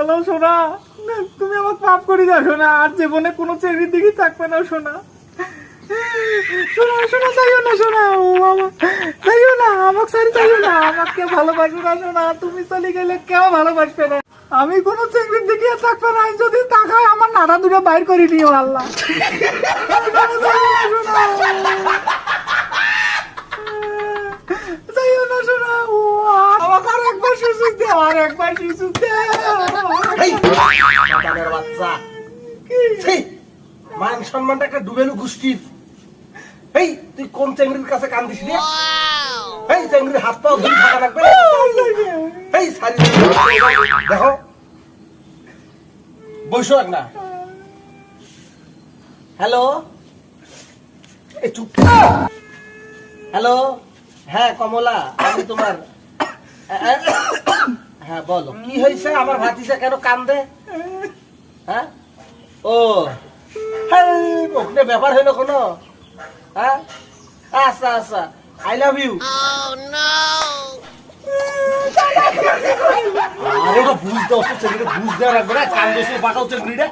Hello সোনা, তুমি আমাকে মাফ করে দাও সোনা, আর জীবনে কোনো চেংড়ির দিকে থাকবে না সোনা। সোনা সোনা চাইও না সোনা, ও আমার চাইও না, আমাকে সারি চাইও না, আমাকে কেউ ভালোবাসবে না সোনা, তুমি চলে গেলে কেউ ভালোবাসবে না। আমি কোনো চেংড়ির দিকে থাকবে না, যদি তাকায় আমার নাড়া দুটো বাইর করে নিও আল্লাহ। চাইও না সোনা, ও আমাকে আর একবার সুযোগ দে, আর একবার সুযোগ দে। বাচ্চা মান সম্মানটা একটা ডুবেলু গোষ্ঠীর। এই তুই কোন চেংড়ির কাছে কান দিস রে? এই চেংড়ির হাত পাও ধরে থাকা লাগবে। এই সারি দেখো বসো না। হ্যালো, এই চুপ। হ্যালো, হ্যাঁ কমলা, আমি তোমার। হ্যাঁ বলো কি হয়েছে? আমার ভাতিজা কেন কান্দে? হ্যাঁ ও ওখানে ব্যাপার হইলো কোনো? হ্যাঁ আচ্ছা আচ্ছা, আই লাভ ইউ। আরে ওটা বুঝতে অসুখ চেংড়িটা বুঝতে রাখবে না, কান্দছে বাটাও চেংড়িটা।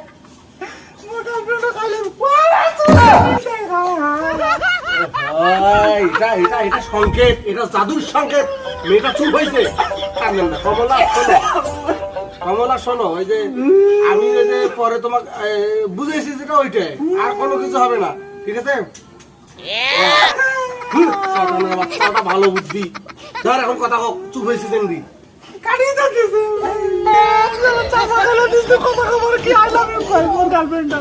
এটা সংকেত, এটা জাদুর সংকেত। মেয়েটা চুপ হয়েছে, কান্দেন না। কমলা শোনো, কমলা শোনো, ওই যে আমি ওই যে পরে তোমাকে বুঝেছি যেটা ওইটাই, আর কোনো কিছু হবে না, ঠিক আছে? বাচ্চাটা ভালো বুদ্ধি। ধর এখন কথা হোক, চুপ হয়েছে চেংড়ি। কাটিয়ে যাচ্ছে কথা খবর কি আই লাভ ইউ করে মোর গার্লফ্রেন্ড।